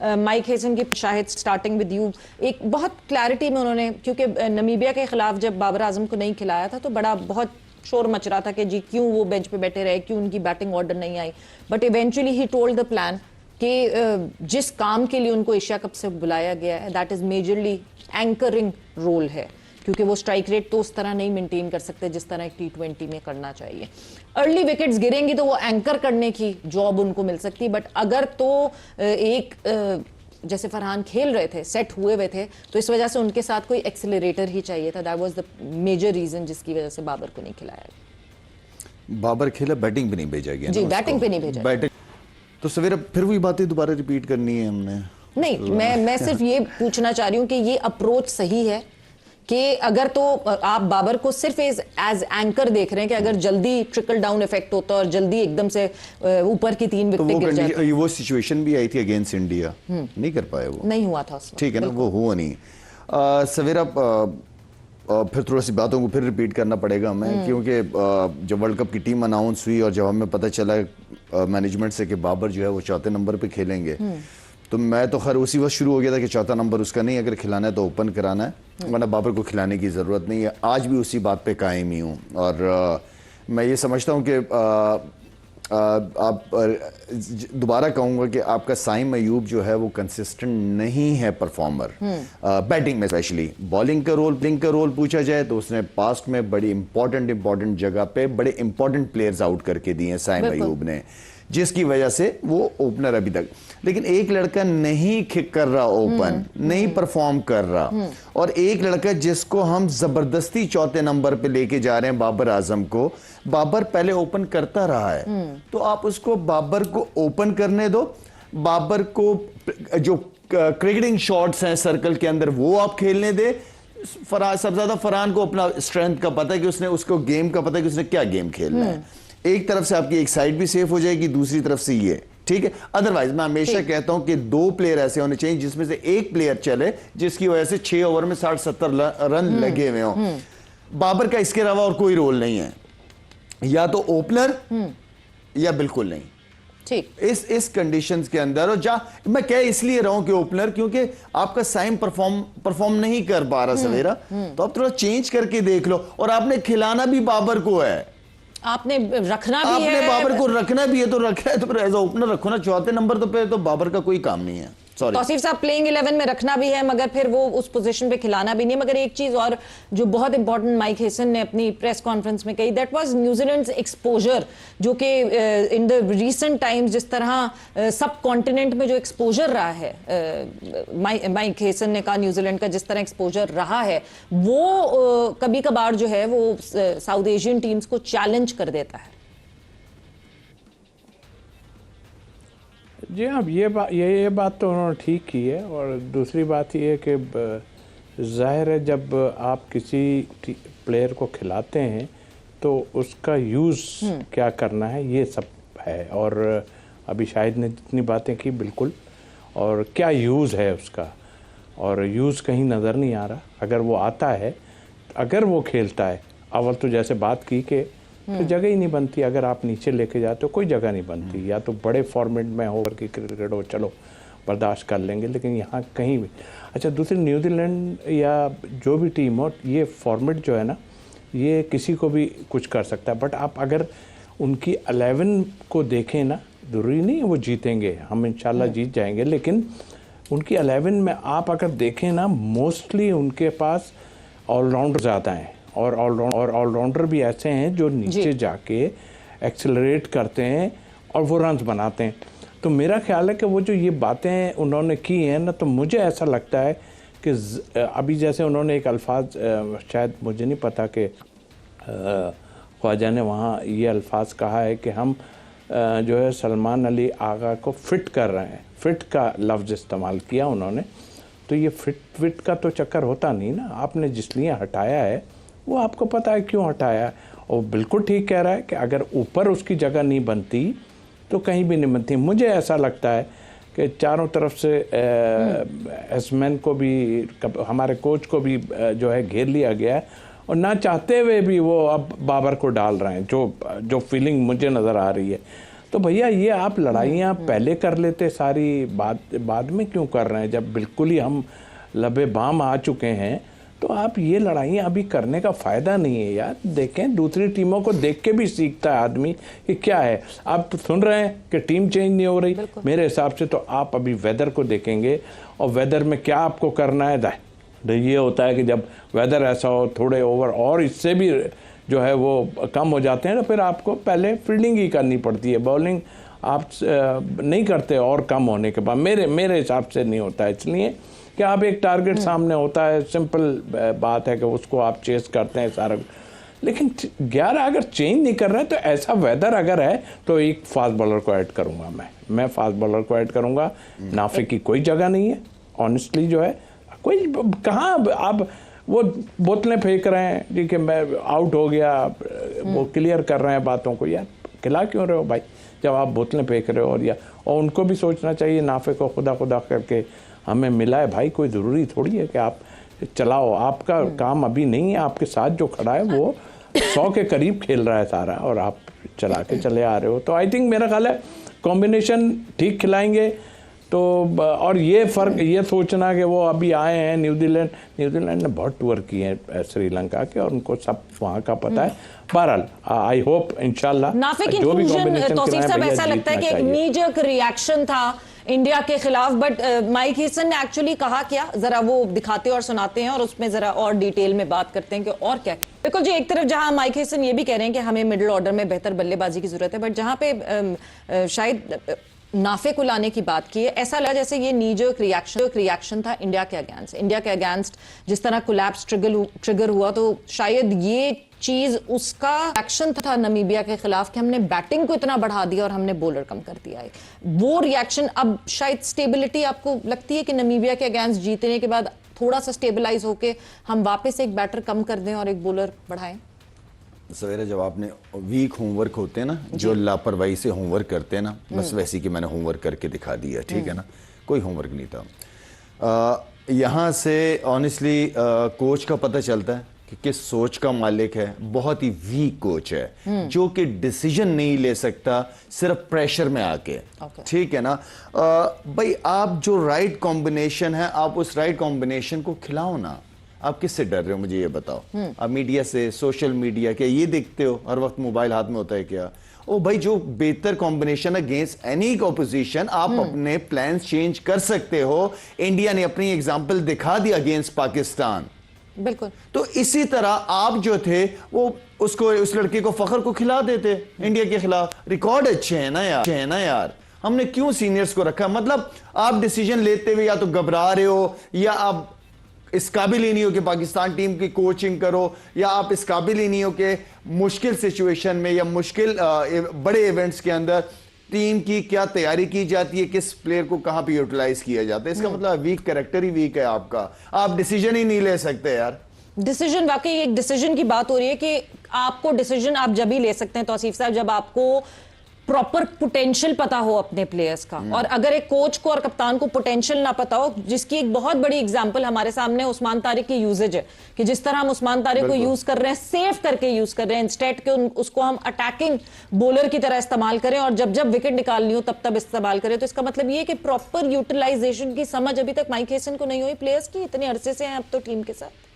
Mike Hesson की Shahid starting with you, एक बहुत क्लैरिटी में उन्होंने, क्योंकि नमीबिया के खिलाफ जब बाबर आजम को नहीं खिलाया था तो बड़ा बहुत शोर मच रहा था कि जी क्यों वो बेंच पे बैठे रहे, क्यों उनकी बैटिंग ऑर्डर नहीं आई, but eventually he told the plan कि जिस काम के लिए उनको एशिया कप से बुलाया गया है that is majorly anchoring role है, क्योंकि वो स्ट्राइक रेट तो उस तरह नहीं मेंटेन कर सकते जिस तरह एक T20 में करना चाहिए। अर्ली विकेट्स गिरेंगी तो वो एंकर करने की जॉब उनको मिल सकती, बट अगर तो एक जैसे फरहान खेल रहे थे, सेट हुए हुए थे, तो इस वजह से उनके साथ कोई एक्सेलरेटर ही चाहिए था। That was the major reason जिसकी वजह से बाबर को नहीं खिलाया। बाबर खेला, बैटिंग पे नहीं भेजा गया जी, बैटिंग पे नहीं भेजा। बैटिंग तो सवेरे फिर वही बातें दोबारा रिपीट करनी है हमने। नहीं, मैं सिर्फ ये पूछना चाह रही हूँ कि ये अप्रोच सही है कि अगर तो आप बाबर को सिर्फ एज एंकर देख रहे हैं कि अगर जल्दी ट्रिकल डाउन इफेक्ट होता और जल्दी एकदम से ऊपर की 3 विकेट गिर जाती। वो सिचुएशन भी आई थी अगेंस्ट इंडिया, नहीं कर पाए, वो नहीं हुआ था, ठीक है ना, वो हुआ नहीं। सवेरा फिर थोड़ा सी बातों को फिर रिपीट करना पड़ेगा हमें, क्योंकि जब वर्ल्ड कप की टीम अनाउंस हुई और जब हमें पता चला मैनेजमेंट से कि बाबर जो है वो 4थे नंबर पे खेलेंगे, तो मैं तो खैर उसी वक्त शुरू हो गया था कि 4था नंबर उसका नहीं, अगर खिलाना है तो ओपन कराना है, वरना बाबर को खिलाने की ज़रूरत नहीं है। आज भी उसी बात पे कायम ही हूँ और मैं ये समझता हूँ कि आप दोबारा कहूँगा कि आपका साइम अयूब जो है वो कंसिस्टेंट नहीं है परफॉर्मर, बैटिंग में स्पेशली। बॉलिंग का रोल पूछा जाए तो उसने पास्ट में बड़ी इंपॉर्टेंट जगह पे बड़े इंपॉर्टेंट प्लेयर्स आउट करके दिए साइम अयूब ने, जिसकी वजह से वो ओपनर अभी तक। लेकिन एक लड़का नहीं किक कर रहा ओपन, नहीं परफॉर्म कर रहा, और एक लड़का जिसको हम जबरदस्ती 4थे नंबर पे लेके जा रहे हैं बाबर आजम को। बाबर पहले ओपन करता रहा है, तो आप उसको बाबर को ओपन करने दो। बाबर को जो क्रिकेटिंग शॉट्स हैं सर्कल के अंदर वो आप खेलने दे। सबसे ज्यादा फरहान को अपना स्ट्रेंथ का पता है कि उसने, उसको गेम का पता है कि उसने क्या गेम खेलना है। एक तरफ से आपकी एक साइड भी सेफ हो जाएगी, दूसरी तरफ से ये, ठीक है। अदरवाइज मैं हमेशा कहता हूं कि 2 प्लेयर ऐसे होने चाहिए जिसमें से एक प्लेयर चले जिसकी वजह से 6 ओवर में 60-70 रन लगे हुए हों। बाबर का इसके अलावा और कोई रोल नहीं है, या तो ओपनर या बिल्कुल नहीं, ठीक। इस कंडीशंस के अंदर, और मैं कह इसलिए रहा हूं कि ओपनर, क्योंकि आपका साइम परफॉर्म नहीं कर पा रहा सवेरा, तो आप थोड़ा चेंज करके देख लो। और आपने खिलाना भी बाबर को है, आपने रखना भी आपने है, बाबर को रखना भी है, तो रखा है तो फिर एज ओपनर रखो ना। 4थे नंबर तो पे तो बाबर का कोई काम नहीं है। तौसीफ साहब, प्लेइंग 11 में रखना भी है मगर फिर वो उस पोजीशन पे खिलाना भी नहीं। मगर एक चीज और जो बहुत इंपॉर्टेंट माइक हेसन ने अपनी प्रेस कॉन्फ्रेंस में कही, दैट वाज न्यूजीलैंड्स एक्सपोजर, जो कि इन द रीसेंट टाइम्स जिस तरह सब कॉन्टिनेंट में जो एक्सपोजर रहा है, माइक हेसन ने कहा न्यूजीलैंड का जिस तरह एक्सपोजर रहा है वो कभी कभार जो है वो साउथ एशियन टीम्स को चैलेंज कर देता है। जी हाँ, ये बात तो उन्होंने ठीक की है। और दूसरी बात ये है कि ज़ाहिर है जब आप किसी प्लेयर को खिलाते हैं तो उसका यूज़ क्या करना है ये सब है। और अभी शाहिद ने जितनी बातें की बिल्कुल, और क्या यूज़ है उसका, और यूज़ कहीं नज़र नहीं आ रहा। अगर वो आता है, अगर वो खेलता है, अव्वल तो जैसे बात की कि तो जगह ही नहीं बनती, अगर आप नीचे लेके जाते हो कोई जगह नहीं बनती। या तो बड़े फॉर्मेट में होकर के क्रिकेट हो, चलो बर्दाश्त कर लेंगे, लेकिन यहाँ कहीं भी। अच्छा, दूसरी न्यूजीलैंड या जो भी टीम हो, ये फॉर्मेट जो है ना, ये किसी को भी कुछ कर सकता है। बट आप अगर उनकी 11 को देखें ना, ज़रूरी नहीं है वो जीतेंगे, हम इंशाल्लाह जीत जाएंगे, लेकिन उनकी 11 में आप अगर देखें ना, मोस्टली उनके पास ऑलराउंडर ज़्यादा हैं, और ऑलराउंडर भी ऐसे हैं जो नीचे जाके एक्सेलरेट करते हैं और वो रन्स बनाते हैं। तो मेरा ख्याल है कि वो जो ये बातें उन्होंने की हैं ना, तो मुझे ऐसा लगता है कि अभी जैसे उन्होंने एक अल्फाज, शायद मुझे नहीं पता कि ख्वाजा ने वहाँ ये अल्फाज कहा है कि हम जो है सलमान अली आगा को फिट कर रहे हैं। फिट का लफ्ज़ इस्तेमाल किया उन्होंने। तो ये फिट का तो चक्कर होता नहीं ना, आपने जिसलिए हटाया है वो आपको पता है क्यों हटाया है। और बिल्कुल ठीक कह रहा है कि अगर ऊपर उसकी जगह नहीं बनती तो कहीं भी नहीं बनती। मुझे ऐसा लगता है कि चारों तरफ से एसमैन को भी, हमारे कोच को भी जो है घेर लिया गया है, और ना चाहते हुए भी वो अब बाबर को डाल रहे हैं, जो फीलिंग मुझे नज़र आ रही है। तो भैया ये आप लड़ाइयाँ पहले कर लेते सारी, बाद में क्यों कर रहे हैं? जब बिल्कुल ही हम लबे बाम आ चुके हैं तो आप ये लड़ाइयाँ अभी करने का फ़ायदा नहीं है यार। देखें, दूसरी टीमों को देख के भी सीखता है आदमी कि क्या है। आप सुन रहे हैं कि टीम चेंज नहीं हो रही, मेरे हिसाब से तो आप अभी वेदर को देखेंगे और वेदर में क्या आपको करना है। ये होता है कि जब वेदर ऐसा हो, थोड़े ओवर और इससे भी जो है वो कम हो जाते हैं, तो फिर आपको पहले फील्डिंग ही करनी पड़ती है। बॉलिंग आप नहीं करते और कम होने के बाद, मेरे हिसाब से नहीं होता है। इसलिए कि आप एक टारगेट सामने होता है, सिंपल बात है कि उसको आप चेस करते हैं सारा। लेकिन 11 अगर चेंज नहीं कर रहे हैं तो ऐसा वेदर अगर है तो एक फास्ट बॉलर को ऐड करूंगा। मैं फास्ट बॉलर को ऐड करूंगा। नाफे की कोई जगह नहीं है ऑनेस्टली, जो है कोई कहाँ आप वो बोतलें फेंक रहे हैं जी कि मैं आउट हो गया, वो क्लियर कर रहे हैं बातों को। यार खिला क्यों रहे हो भाई जब आप बोतलें फेंक रहे हो? और उनको भी सोचना चाहिए, नाफे को खुदा करके हमें मिला है भाई, कोई ज़रूरी थोड़ी है कि आप चलाओ। आपका काम अभी नहीं है, आपके साथ जो खड़ा है वो 100 के करीब खेल रहा है सारा, और आप चला के चले आ रहे हो। तो आई थिंक मेरा ख्याल है कॉम्बिनेशन ठीक खिलाएंगे तो। और ये फ़र्क, ये सोचना कि वो अभी आए हैं न्यूजीलैंड ने बहुत टूर किए हैं श्रीलंका के, और उनको सब वहाँ का पता है। बहरहाल आई होप इंशाल्लाह नाफे की इंक्लूजन तौसीफ साहब ऐसा लगता है कि एक नी जर्क रिएक्शन था इंडिया के खिलाफ, बट माइक हेसन ने एक्चुअली कहा क्या, जरा वो दिखाते और सुनाते हैं और उसमें जरा और डिटेल में बात करते हैं कि और क्या। बिल्कुल जी, एक तरफ जहां माइक हेसन ये भी कह रहे हैं कि हमें मिडिल ऑर्डर में बेहतर बल्लेबाजी की जरूरत है, बट जहां पे शायद नाफे को लाने की बात की है, ऐसा लगा जैसे ये नी जर्क रिएक्शन था इंडिया के अगेंस्ट जिस तरह कोलैप्स ट्रिगर हुआ, तो शायद ये चीज उसका एक्शन था नमीबिया के खिलाफ कि हमने बैटिंग को इतना बढ़ा दिया और हमने बॉलर कम कर दिया है। वो रिएक्शन अब शायद स्टेबिलिटी आपको लगती है कि नमीबिया के अगेंस्ट जीतने के बाद थोड़ा सा स्टेबलाइज होके हम वापस एक बैटर कम कर दें और एक बॉलर बढ़ाएं? सवेरे जब आपने वीक होमवर्क होते हैं ना, जो लापरवाही से होमवर्क करते हैं ना, बस वैसे कि मैंने होमवर्क करके दिखा दिया, ठीक है ना, कोई होमवर्क नहीं था। यहाँ से ऑनेस्टली कोच का पता चलता है कि किस सोच का मालिक है। बहुत ही वीक कोच है जो कि डिसीजन नहीं ले सकता सिर्फ प्रेशर में आके, ठीक है ना। भाई आप जो राइट कॉम्बिनेशन है, आप उस राइट कॉम्बिनेशन को खिलाओ ना। आप किससे डर रहे हो मुझे ये बताओ? आप मीडिया से, सोशल मीडिया, क्या ये देखते हो हर वक्त मोबाइल हाथ में होता है क्या? ओ भाई, जो बेहतर कॉम्बिनेशन अगेंस्ट एनी ऑपोजिशन, आप अपने प्लान्स चेंज कर सकते हो। इंडिया ने अपनी एग्जांपल दिखा दी अगेंस्ट पाकिस्तान। बिल्कुल। तो इसी तरह आप जो थे वो उसको, उस लड़के को, फखर को खिला देते इंडिया के खिलाफ। रिकॉर्ड अच्छे हैं ना यार, हमने क्यों सीनियर्स को रखा? मतलब आप डिसीजन लेते हुए या तो घबरा रहे हो, या आप इस काबिल ही नहीं हो कि पाकिस्तान टीम की कोचिंग करो, या आप इस काबिल ही नहीं हो कि मुश्किल सिचुएशन में या मुश्किल बड़े इवेंट्स के अंदर टीम की क्या तैयारी की जाती है, किस प्लेयर को कहां पे यूटिलाइज किया जाता है। इसका मतलब वीक कैरेक्टर ही वीक है आपका, आप डिसीजन ही नहीं ले सकते यार। डिसीजन, वाकई एक डिसीजन की बात हो रही है कि आपको डिसीजन आप जब ही ले सकते हैं तौसीफ साहब जब आपको प्रॉपर पोटेंशियल पता हो अपने प्लेयर्स का। और अगर एक कोच को और कप्तान को पोटेंशियल ना पता हो, जिसकी एक बहुत बड़ी एग्जांपल हमारे सामने उस्मान तारिक की यूजेज है कि जिस तरह हम उस्मान तारिक को यूज कर रहे हैं, सेफ करके यूज कर रहे हैं, इंस्टेड के उसको हम अटैकिंग बॉलर की तरह इस्तेमाल करें और जब जब विकेट निकालनी हो तब तब इस्तेमाल करें। तो इसका मतलब ये कि प्रॉपर यूटिलाइजेशन की समझ अभी तक माइक हेसन को नहीं हुई प्लेयर्स की, इतने अरसे से हैं अब तो टीम के साथ।